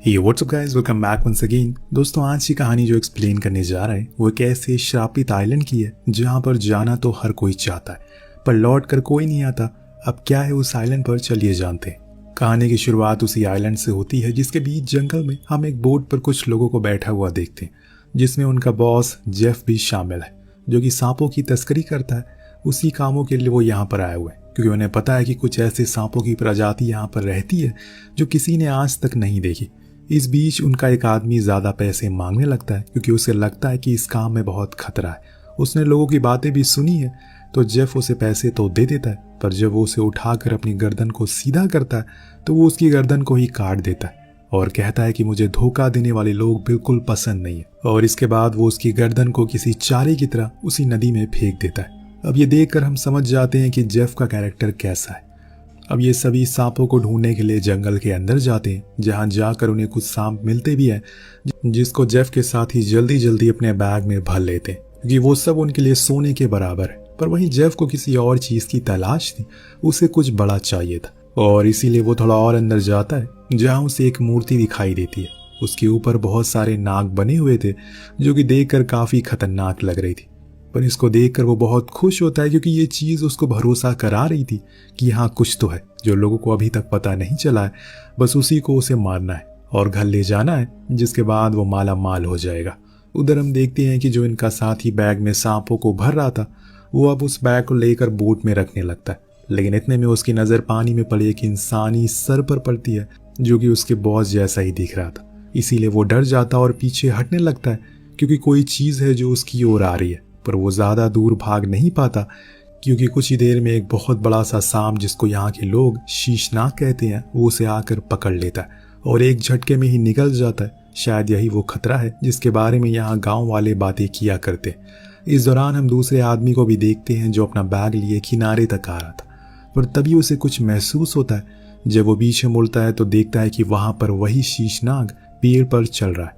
Hey, what's up guys? Welcome back once again। दोस्तों आज की कहानी जो एक्सप्लेन करने जा रहे हैं वो एक ऐसे श्रापित आइलैंड की है जहां पर जाना तो हर कोई चाहता है पर लौट कर कोई नहीं आता। अब क्या है उस आइलैंड पर, चलिए जानते हैं। कहानी की शुरुआत उसी आइलैंड से होती है जिसके बीच जंगल में हम एक बोट पर कुछ लोगों को बैठा हुआ देखते हैं, जिसमें उनका बॉस जेफ भी शामिल है जो कि सांपों की तस्करी करता है। उसी कामों के लिए वो यहाँ पर आए हुए हैं क्योंकि उन्हें पता है कि कुछ ऐसे सांपों की प्रजाति यहाँ पर रहती है जो किसी ने आज तक नहीं देखी। इस बीच उनका एक आदमी ज़्यादा पैसे मांगने लगता है क्योंकि उसे लगता है कि इस काम में बहुत खतरा है। उसने लोगों की बातें भी सुनी है तो जेफ उसे पैसे तो दे देता है, पर जब वो उसे उठाकर अपनी गर्दन को सीधा करता है तो वो उसकी गर्दन को ही काट देता है और कहता है कि मुझे धोखा देने वाले लोग बिल्कुल पसंद नहीं है। और इसके बाद वो उसकी गर्दन को किसी चारे की तरह उसी नदी में फेंक देता है। अब ये देखकर हम समझ जाते हैं कि जेफ का कैरेक्टर कैसा है। अब ये सभी सांपों को ढूंढने के लिए जंगल के अंदर जाते हैं, जहां जाकर उन्हें कुछ सांप मिलते भी हैं जिसको जेफ के साथ ही जल्दी जल्दी अपने बैग में भर लेते हैं क्योंकि वो सब उनके लिए सोने के बराबर है। पर वहीं जेफ को किसी और चीज की तलाश थी, उसे कुछ बड़ा चाहिए था और इसीलिए वो थोड़ा और अंदर जाता है जहां उसे एक मूर्ति दिखाई देती है। उसके ऊपर बहुत सारे नाग बने हुए थे जो कि देखकर काफी खतरनाक लग रही थी, पर इसको देखकर वो बहुत खुश होता है क्योंकि ये चीज़ उसको भरोसा करा रही थी कि यहाँ कुछ तो है जो लोगों को अभी तक पता नहीं चला है। बस उसी को उसे मारना है और घर ले जाना है, जिसके बाद वो माला माल हो जाएगा। उधर हम देखते हैं कि जो इनका साथी बैग में सांपों को भर रहा था वो अब उस बैग को लेकर बोट में रखने लगता है, लेकिन इतने में उसकी नज़र पानी में पड़ी एक इंसानी सर पर पड़ती है जो कि उसके बॉस जैसा ही दिख रहा था। इसीलिए वो डर जाता और पीछे हटने लगता है क्योंकि कोई चीज़ है जो उसकी ओर आ रही है। पर वो ज़्यादा दूर भाग नहीं पाता क्योंकि कुछ ही देर में एक बहुत बड़ा सा सांप, जिसको यहाँ के लोग शीशनाग कहते हैं, वो उसे आकर पकड़ लेता है और एक झटके में ही निकल जाता है। शायद यही वो खतरा है जिसके बारे में यहाँ गांव वाले बातें किया करते। इस दौरान हम दूसरे आदमी को भी देखते हैं जो अपना बैग लिए किनारे तक आ रहा था, पर तभी उसे कुछ महसूस होता है। जब वो पीछे मुड़ता है तो देखता है कि वहाँ पर वही शीशनाग पेड़ पर चल रहा है।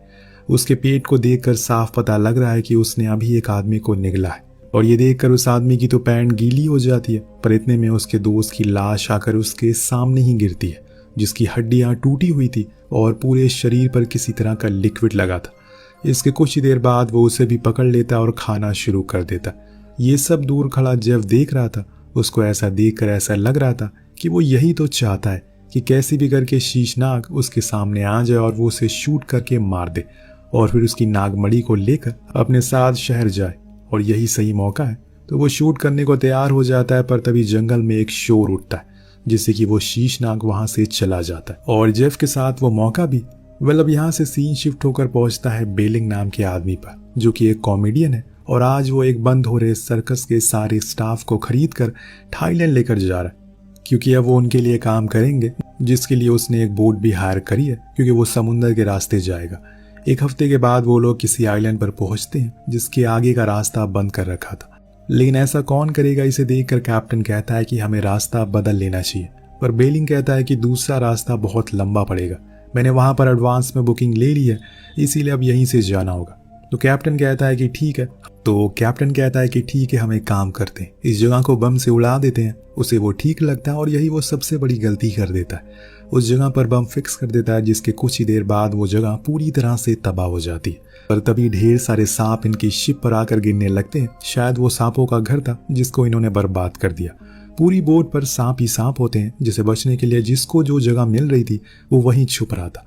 उसके पेट को देखकर साफ पता लग रहा है कि उसने अभी एक आदमी को निगला है और ये देखकर उस आदमी की तो पैंट गीली हो जाती है। पर इतने में उसके दोस्त की लाश आकर उसके सामने ही गिरती है, जिसकी हड्डियां टूटी हुई थी और पूरे शरीर पर किसी तरह का लिक्विड लगा था। इसके कुछ ही देर बाद वो उसे भी पकड़ लेता और खाना शुरू कर देता। ये सब दूर खड़ा जेफ देख रहा था। उसको ऐसा देखकर ऐसा लग रहा था कि वो यही तो चाहता है कि कैसे भी करके शीशनाग उसके सामने आ जाए और वो उसे शूट करके मार दे और फिर उसकी नागमणि को लेकर अपने साथ शहर जाए। और यही सही मौका है तो वो शूट करने को तैयार हो जाता है, पर तभी जंगल में एक शोर उठता है जिससे कि वो शीशनाग वहां से चला जाता है और जेफ के साथ वो मौका भी। अब यहाँ से सीन शिफ्ट होकर पहुंचता है बेलिंग नाम के आदमी पर, जो कि एक कॉमेडियन है और आज वो एक बंद हो रहे सर्कस के सारे स्टाफ को खरीद कर थाईलैंड लेकर जा रहा है क्योंकि अब वो उनके लिए काम करेंगे, जिसके लिए उसने एक बोट भी हायर करी है क्योंकि वो समुद्र के रास्ते जाएगा। एक हफ्ते के बाद वो लोग किसी आइलैंड पर पहुंचते हैं जिसके आगे का रास्ता बंद कर रखा था, लेकिन ऐसा कौन करेगा। इसे देखकर कैप्टन कहता है कि हमें रास्ता बदल लेना चाहिए, पर बेलिंग कहता है कि दूसरा रास्ता बहुत लंबा पड़ेगा, मैंने वहां पर एडवांस में बुकिंग ले ली है, इसीलिए अब यहीं से जाना होगा। तो कैप्टन कहता है कि ठीक है, हम एक काम करते हैं, इस जगह को बम से उड़ा देते हैं। उसे वो ठीक लगता है और यही वो सबसे बड़ी गलती कर देता है। उस जगह पर बम फिक्स कर देता है, जिसके कुछ ही देर बाद वो जगह पूरी तरह से तबाह हो जाती है। पर तभी ढेर सारे सांप इनकी शिप पर आकर गिरने लगते हैं। शायद वो सांपों का घर था जिसको इन्होंने बर्बाद कर दिया। पूरी बोट पर सांप ही सांप होते हैं, जिसे बचने के लिए जिसको जो जगह मिल रही थी वो वहीं छुप रहा था।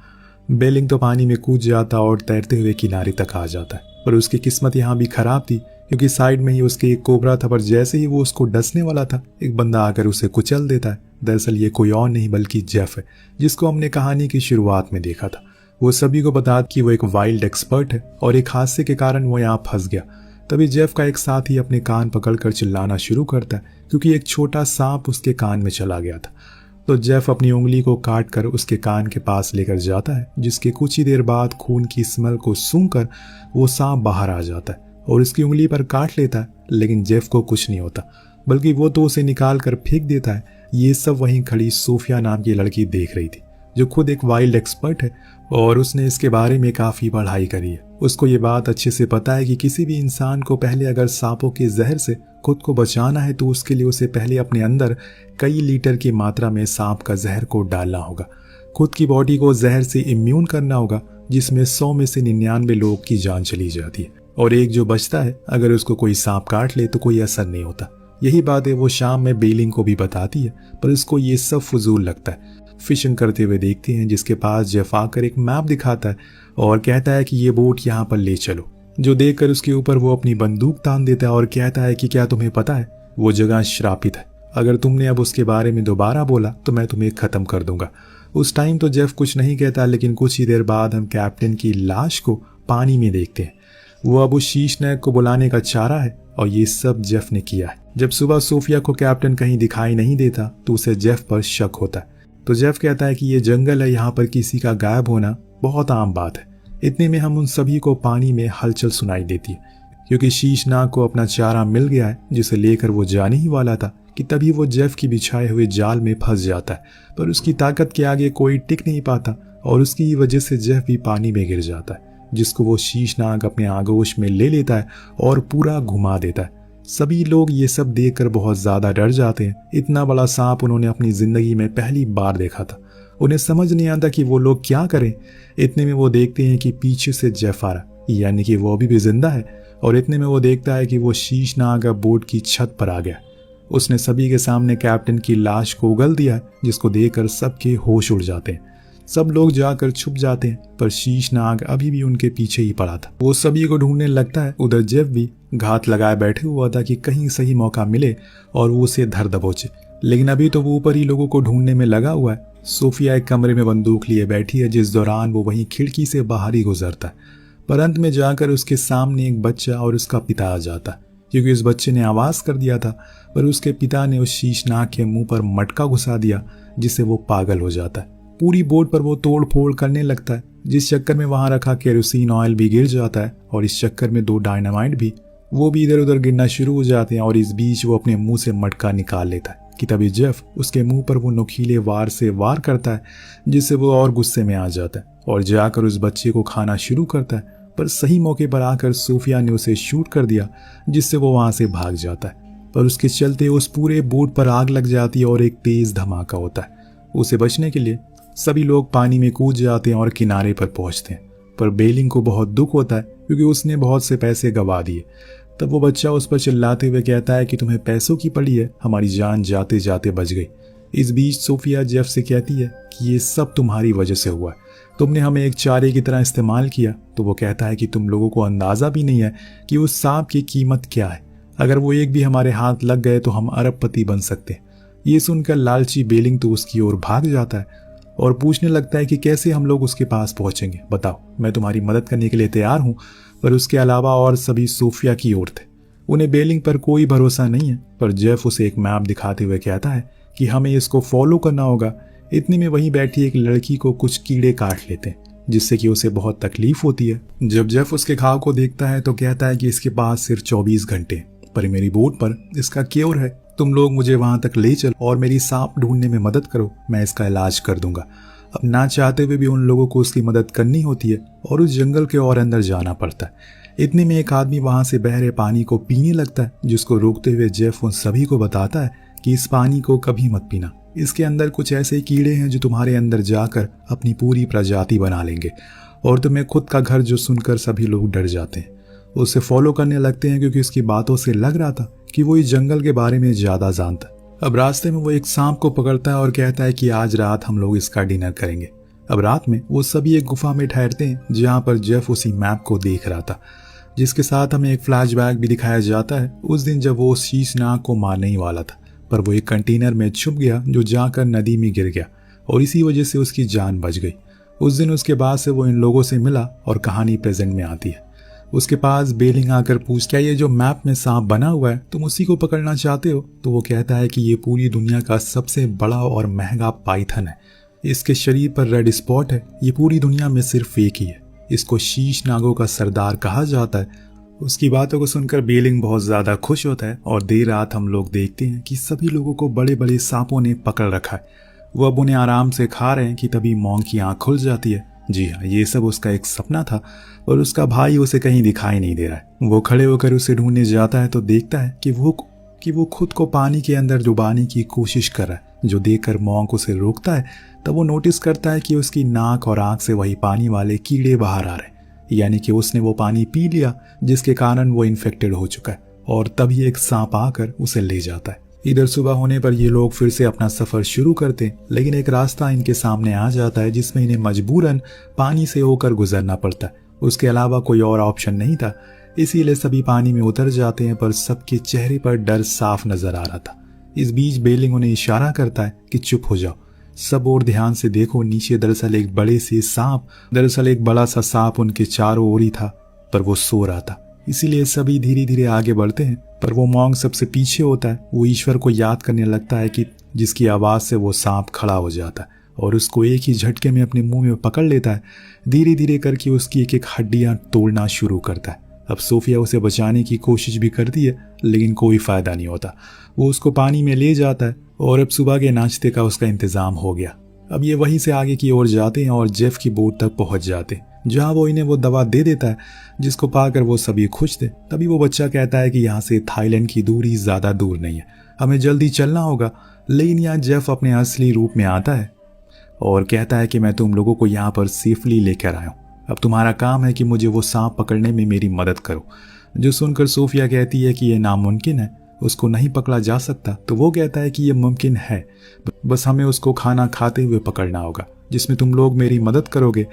बेलिंग तो पानी में कूद जाता और तैरते हुए किनारे तक आ जाता है, पर उसकी किस्मत यहाँ भी खराब थी क्योंकि साइड में ही उसके एक कोबरा था, पर जैसे ही वो उसको डसने वाला था एक बंदा आकर उसे कुचल देता है। दरअसल ये कोई और नहीं बल्कि जेफ है, जिसको हमने कहानी की शुरुआत में देखा था। वो सभी को बता कि वो एक वाइल्ड एक्सपर्ट है और एक हादसे के कारण वो यहाँ फंस गया। तभी जेफ का एक साथी अपने कान पकड़कर चिल्लाना शुरू करता है क्योंकि एक छोटा सांप उसके कान में चला गया था। तो जेफ अपनी उंगली को काट कर उसके कान के पास लेकर जाता है, जिसके कुछ ही देर बाद खून की स्मेल को सूंघकर वो सांप बाहर आ जाता है और उसकी उंगली पर काट लेता है, लेकिन जेफ को कुछ नहीं होता, बल्कि वो तो उसे निकाल कर फेंक देता है। ये सब वहीं खड़ी सोफिया नाम की लड़की देख रही थी, जो खुद एक वाइल्ड एक्सपर्ट है और उसने इसके बारे में काफ़ी पढ़ाई करी है। उसको ये बात अच्छे से पता है कि किसी भी इंसान को पहले अगर सांपों के जहर से खुद को बचाना है तो उसके लिए उसे पहले अपने अंदर कई लीटर की मात्रा में सांप का जहर को डालना होगा। खुद की बॉडी को जहर से इम्यून करना होगा, जिसमें 100 में से 99 लोग की जान चली जाती है और एक जो बचता है, अगर उसको कोई सांप काट ले तो कोई असर नहीं होता। यही बात है वो शाम में बेलिंग को भी बताती है, पर उसको ये सब फजूल लगता है। फिशिंग करते हुए देखते हैं, जिसके पास जेफ आकर एक मैप दिखाता है और कहता है कि ये बोट यहाँ पर ले चलो। जो देखकर उसके ऊपर वो अपनी बंदूक तान देता है और कहता है कि क्या तुम्हें पता है, वो जगह श्रापित है। अगर तुमने अब उसके बारे में दोबारा बोला तो मैं तुम्हें खत्म कर दूंगा। उस टाइम तो जेफ कुछ नहीं कहता, लेकिन कुछ ही देर बाद हम कैप्टन की लाश को पानी में देखते हैं। वो अब उस शीशनाग को बुलाने का चाह रहा है और ये सब जेफ ने किया है। जब सुबह सोफिया को कैप्टन कहीं दिखाई नहीं देता तो उसे जेफ पर शक होता है। तो जेफ कहता है कि ये जंगल है, यहाँ पर किसी का गायब होना बहुत आम बात है। इतने में हम उन सभी को पानी में हलचल सुनाई देती है, क्योंकि शीशनाग को अपना चारा मिल गया है जिसे लेकर वो जाने ही वाला था कि तभी वो जेफ की बिछाए हुए जाल में फंस जाता है। पर उसकी ताकत के आगे कोई टिक नहीं पाता और उसकी वजह से जेफ भी पानी में गिर जाता है, जिसको वो शीशनाग अपने आगोश में ले लेता है और पूरा घुमा देता है। सभी लोग ये सब देखकर बहुत ज्यादा डर जाते हैं। इतना बड़ा सांप उन्होंने अपनी जिंदगी में पहली बार देखा था। उन्हें समझ नहीं आता कि वो लोग क्या करें। इतने में वो देखते हैं कि पीछे से जेफ आ रहा, यानी कि वो अभी भी जिंदा है। और इतने में वो देखता है कि वो शीशनाग बोट की छत पर आ गया। उसने सभी के सामने कैप्टन की लाश को उगल दिया, जिसको देखकर सबके होश उड़ जाते हैं। सब लोग जाकर छुप जाते हैं, पर शीशनाग अभी भी उनके पीछे ही पड़ा था। वो सभी को ढूंढने लगता है। उधर जेफ भी घात लगाए बैठे हुआ था कि कहीं सही मौका मिले और वो उसे धर दबोचे, लेकिन अभी तो वो ऊपर ही लोगों को ढूंढने में लगा हुआ है। सोफिया एक कमरे में बंदूक लिए बैठी है, जिस दौरान वो वहीं खिड़की से बाहर ही गुजरता है। पर अंत में जाकर उसके सामने एक बच्चा और उसका पिता आ जाता है, क्योंकि उस बच्चे ने आवाज कर दिया था। पर उसके पिता ने उस शीशनाग के मुंह पर मटका घुसा दिया, जिससे वो पागल हो जाता है। पूरी बोट पर वो तोड़ फोड़ करने लगता है, जिस चक्कर में वहां रखा केरोसिन ऑयल भी गिर जाता है और इस चक्कर में 2 डायनामाइट भी वो भी इधर उधर गिरना शुरू हो जाते हैं। और इस बीच वो अपने मुंह से मटका निकाल लेता है कि तभी जेफ उसके मुंह पर वो नुकीले वार से वार करता है, जिससे वो और गुस्से में आ जाता है और जाकर उस बच्चे को खाना शुरू करता है। पर सही मौके पर आकर सोफिया ने उसे शूट कर दिया, जिससे वो वहां से भाग जाता है। पर उसके चलते उस पूरे बोट पर आग लग जाती है और एक तेज धमाका होता है। उसे बचने के लिए सभी लोग पानी में कूद जाते हैं और किनारे पर पहुंचते हैं। पर बेलिंग को बहुत दुख होता है, क्योंकि उसने बहुत से पैसे गंवा दिए। तब वो बच्चा उस पर चिल्लाते हुए कहता है कि तुम्हें पैसों की पड़ी है, हमारी जान जाते जाते बच गई। इस बीच सोफिया जेफ से कहती है कि ये सब तुम्हारी वजह से हुआ है, तुमने हमें एक चारे की तरह इस्तेमाल किया। तो वो कहता है कि तुम लोगों को अंदाजा भी नहीं है कि उस सांप की कीमत क्या है। अगर वो एक भी हमारे हाथ लग गए तो हम अरबपति बन सकते। ये सुनकर लालची बेलिंग तो उसकी ओर भाग जाता है और पूछने लगता है कि कैसे हम लोग उसके पास पहुंचेंगे, बताओ, मैं तुम्हारी मदद करने के लिए तैयार हूं। पर उसके अलावा और सभी सोफिया की ओर थे। उन्हें बेलिंग पर कोई भरोसा नहीं है। पर जेफ उसे एक मैप दिखाते हुए कहता है कि हमें इसको फॉलो करना होगा। इतने में वहीं बैठी एक लड़की को कुछ कीड़े काट लेते हैं, जिससे कि उसे बहुत तकलीफ होती है। जब जेफ उसके घाव को देखता है तो कहता है कि इसके पास सिर्फ 24 घंटे, पर मेरी बोट पर इसका क्योर है। तुम लोग मुझे वहां तक ले चलो और मेरी सांप ढूंढने में मदद करो, मैं इसका इलाज कर दूंगा। अब ना चाहते हुए भी उन लोगों को उसकी मदद करनी होती है और उस जंगल के और अंदर जाना पड़ता है। इतने में एक आदमी वहां से बह रहे पानी को पीने लगता है, जिसको रोकते हुए जेफ उन सभी को बताता है कि इस पानी को कभी मत पीना, इसके अंदर कुछ ऐसे कीड़े हैं जो तुम्हारे अंदर जाकर अपनी पूरी प्रजाति बना लेंगे और तुम्हें खुद का घर, जो सुनकर सभी लोग डर जाते हैं। उसे फॉलो करने लगते हैं, क्योंकि उसकी बातों से लग रहा था कि वो इस जंगल के बारे में ज्यादा जानता है। अब रास्ते में वो एक सांप को पकड़ता है और कहता है कि आज रात हम लोग इसका डिनर करेंगे। अब रात में वो सभी एक गुफा में ठहरते हैं, जहां पर जेफ उसी मैप को देख रहा था, जिसके साथ हमें एक फ्लैशबैक भी दिखाया जाता है उस दिन जब वो शीशनाग को मारने ही वाला था, पर वो एक कंटेनर में छुप गया जो जाकर नदी में गिर गया और इसी वजह से उसकी जान बच गई। उस दिन उसके बाद से वो इन लोगों से मिला और कहानी प्रेजेंट में आती है। उसके पास बेलिंग आकर पूछ, क्या ये जो मैप में सांप बना हुआ है तुम उसी को पकड़ना चाहते हो? तो वो कहता है कि ये पूरी दुनिया का सबसे बड़ा और महंगा पाइथन है, इसके शरीर पर रेड स्पॉट है, ये पूरी दुनिया में सिर्फ एक ही है, इसको शीशनागों का सरदार कहा जाता है। उसकी बातों को सुनकर बेलिंग बहुत ज्यादा खुश होता है और देर रात हम लोग देखते हैं कि सभी लोगों को बड़े बड़े सांपों ने पकड़ रखा है। वो अब उन्हें आराम से खा रहे हैं कि तभी मॉन्क की आंख खुल जाती है। जी हाँ, ये सब उसका एक सपना था और उसका भाई उसे कहीं दिखाई नहीं दे रहा है। वो खड़े होकर उसे ढूंढने जाता है तो देखता है कि वो खुद को पानी के अंदर डुबाने की कोशिश कर रहा है, जो देखकर मॉन्क उसे रोकता है, तब वो नोटिस करता है कि उसकी नाक और आंख से वही पानी वाले कीड़े बाहर आ रहे हैं, यानी कि उसने वो पानी पी लिया जिसके कारण वो इन्फेक्टेड हो चुका है। और तभी एक सांप आकर उसे ले जाता है। इधर सुबह होने पर ये लोग फिर से अपना सफर शुरू करते हैं, लेकिन एक रास्ता इनके सामने आ जाता है जिसमें इन्हें मजबूरन पानी से होकर गुजरना पड़ता है। उसके अलावा कोई और ऑप्शन नहीं था, इसीलिए सभी पानी में उतर जाते हैं, पर सबके चेहरे पर डर साफ नजर आ रहा था। इस बीच बेलिंग उन्हें इशारा करता है कि चुप हो जाओ, सब और ध्यान से देखो। नीचे दरअसल एक बड़ा सा सांप उनके चारों ओर ही था, पर वो सो रहा था। इसीलिए सभी धीरे धीरे आगे बढ़ते हैं, पर वो मॉन्क सबसे पीछे होता है। वो ईश्वर को याद करने लगता है कि जिसकी आवाज से वो सांप खड़ा हो जाता है और उसको एक ही झटके में अपने मुंह में पकड़ लेता है। धीरे धीरे करके उसकी एक एक हड्डियां तोड़ना शुरू करता है। अब सोफिया उसे बचाने की कोशिश भी करती है, लेकिन कोई फायदा नहीं होता। वो उसको पानी में ले जाता है और अब सुबह के नाश्ते का उसका इंतजाम हो गया। अब ये वहीं से आगे की ओर जाते हैं और जेफ की बोट तक पहुंच जाते हैं, जहां वो इन्हें वो दवा दे देता है जिसको पाकर वो सभी खुश थे। तभी वो बच्चा कहता है कि यहाँ से थाईलैंड की दूरी ज्यादा दूर नहीं है, हमें जल्दी चलना होगा। लेकिन यहाँ जेफ अपने असली रूप में आता है और कहता है कि मैं तुम लोगों को यहाँ पर सेफली लेकर आया हूँ, अब तुम्हारा काम है कि मुझे वो सांप पकड़ने में मेरी मदद करो। जो सुनकर सोफिया कहती है कि यह नामुमकिन है, उसको नहीं पकड़ा जा सकता। तो वो कहता है कि यह मुमकिन है, बस हमें उसको खाना खाते हुए पकड़ना होगा, जिसमें तुम लोग मेरी मदद करोगे।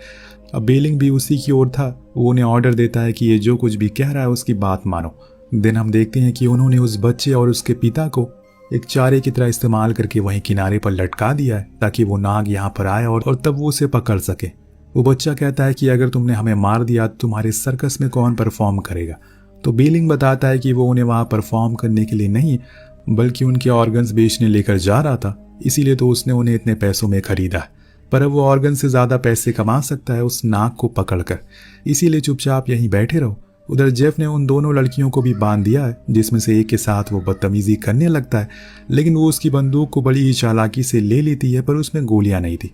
अब बेलिंग भी उसी की ओर था। वो उन्हें ऑर्डर देता है कि ये जो कुछ भी कह रहा है उसकी बात मानो। दिन हम देखते हैं कि उन्होंने उस बच्चे और उसके पिता को एक चारे की तरह इस्तेमाल करके वहीं किनारे पर लटका दिया है, ताकि वो नाग यहाँ पर आए और तब वो उसे पकड़ सके। वो बच्चा कहता है कि अगर तुमने हमें मार दिया तो तुम्हारे सर्कस में कौन परफॉर्म करेगा। तो बेलिंग बताता है कि वो उन्हें वहां परफॉर्म करने के लिए नहीं, बल्कि उनके ऑर्गन्स बेचने लेकर जा रहा था, इसीलिए तो उसने उन्हें इतने पैसों में खरीदा है। पर अब वो ऑर्गन से ज्यादा पैसे कमा सकता है उस नाग को पकड़कर, इसीलिए चुपचाप यहीं बैठे रहो। उधर जेफ ने उन दोनों लड़कियों को भी बांध दिया है, जिसमें से एक के साथ वो बदतमीजी करने लगता है, लेकिन वो उसकी बंदूक को बड़ी ही चालाकी से ले लेती है, पर उसमें गोलियां नहीं थी।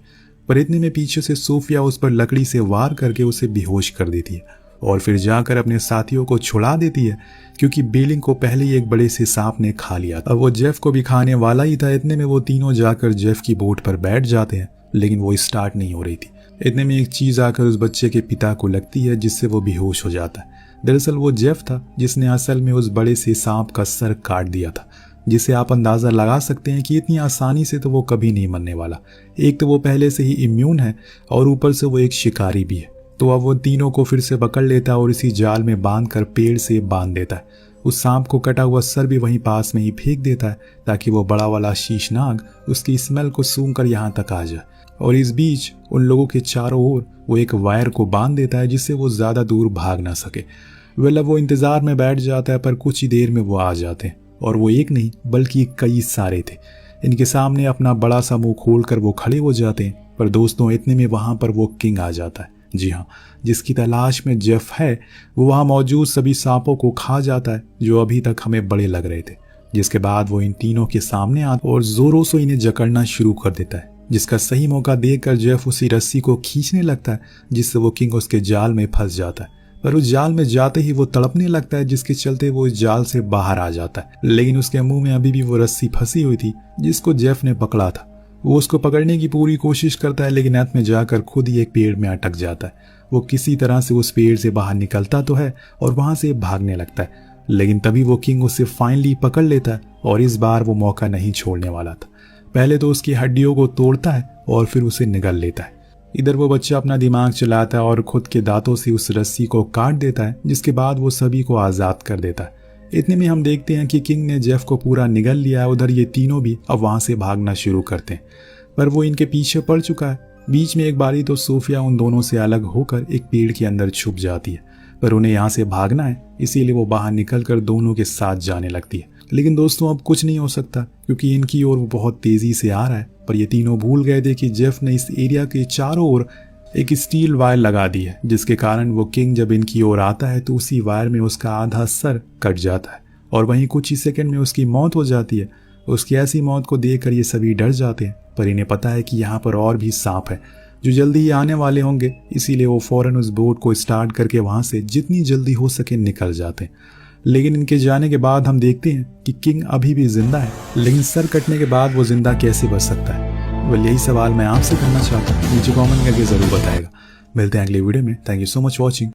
पर इतने में पीछे से सोफिया उस पर लकड़ी से वार करके उसे बेहोश कर देती है और फिर जाकर अपने साथियों को छुड़ा देती है, क्योंकि बेलिंग को पहले ही एक बड़े से सांप ने खा लिया था। अब वो जेफ को भी खाने वाला ही था। इतने में वो तीनों जाकर जेफ की बोट पर बैठ जाते हैं, लेकिन वो स्टार्ट नहीं हो रही थी। इतने में एक चीज आकर उस बच्चे के पिता को लगती है, जिससे वो बेहोश हो जाता है। दरअसल वो जेफ था जिसने असल में उस बड़े से सांप का सर काट दिया था, जिसे आप अंदाजा लगा सकते हैं कि इतनी आसानी से तो वो कभी नहीं मरने वाला। एक तो वो पहले से ही इम्यून है और ऊपर से वो एक शिकारी भी है। तो अब वो तीनों को फिर से पकड़ लेता है और इसी जाल में बांधकर पेड़ से बांध देता है। उस सांप को कटा हुआ सर भी वहीं पास में ही फेंक देता है, ताकि वो बड़ा वाला शीशनाग उसकी स्मेल को सूंघकर यहाँ तक आ जाए। और इस बीच उन लोगों के चारों ओर वो एक वायर को बांध देता है, जिससे वो ज्यादा दूर भाग ना सके। वेल, अब वो इंतजार में बैठ जाता है, पर कुछ ही देर में वो आ जाते हैं और वो एक नहीं बल्कि कई सारे थे। इनके सामने अपना बड़ा सा मुंह खोलकर वो खड़े हो जाते हैं। पर दोस्तों, इतने में वहां पर वो किंग आ जाता है। जी हाँ, जिसकी तलाश में जेफ है वो वहां मौजूद सभी सांपों को खा जाता है, जो अभी तक हमें बड़े लग रहे थे। जिसके बाद वो इन तीनों के सामने आता और जोरों से इन्हें जकड़ना शुरू कर देता है, जिसका सही मौका देखकर जेफ उसी रस्सी को खींचने लगता है, जिससे वो किंग उसके जाल में फंस जाता है। पर उस जाल में जाते ही वो तड़पने लगता है, जिसके चलते वो इस जाल से बाहर आ जाता है। लेकिन उसके मुंह में अभी भी वो रस्सी फंसी हुई थी जिसको जेफ ने पकड़ा था। वो उसको पकड़ने की पूरी कोशिश करता है, लेकिन अंत में जाकर खुद ही एक पेड़ में अटक जाता है। वो किसी तरह से उस पेड़ से बाहर निकलता तो है और वहां से भागने लगता है, लेकिन तभी वो किंग उसे फाइनली पकड़ लेता है और इस बार वो मौका नहीं छोड़ने वाला था। पहले तो उसकी हड्डियों को तोड़ता है और फिर उसे निगल लेता है। इधर वो बच्चा अपना दिमाग चलाता है और खुद के दांतों से उस रस्सी को काट देता है, जिसके बाद वो सभी को आजाद कर देता है। इतने में हम देखते हैं कि किंग ने जेफ को पूरा निगल लिया है। उधर ये तीनों भी अब वहां से भागना शुरू करते हैं, पर वो इनके पीछे पड़ चुका है। बीच में एक बारी तो सोफिया उन दोनों से अलग होकर एक पेड़ के अंदर छुप जाती है, पर उन्हें यहाँ से भागना है, इसीलिए वो बाहर निकलकर दोनों के साथ जाने लगती है। लेकिन दोस्तों, अब कुछ नहीं हो सकता, क्योंकि इनकी ओर वो बहुत तेजी से आ रहा है। पर ये तीनों भूल गए थे कि जेफ ने इस एरिया के चारों ओर एक स्टील वायर लगा दी है, जिसके कारण वो किंग जब इनकी ओर आता है तो उसी वायर में उसका आधा सर कट जाता है और वहीं कुछ ही सेकंड में उसकी मौत हो जाती है। उसकी ऐसी मौत को देखकर ये सभी डर जाते हैं, पर इन्हें पता है कि यहाँ पर और भी सांप है जो जल्दी ही आने वाले होंगे, इसीलिए वो फौरन उस बोट को स्टार्ट करके वहां से जितनी जल्दी हो सके निकल जाते हैं। लेकिन इनके जाने के बाद हम देखते हैं कि किंग अभी भी जिंदा है, लेकिन सर कटने के बाद वो जिंदा कैसे बच सकता है? वेल, यही सवाल मैं आपसे करना चाहता हूँ, नीचे कॉमेंट करके जरूर बताएगा। मिलते हैं अगले वीडियो में। Thank you so much watching.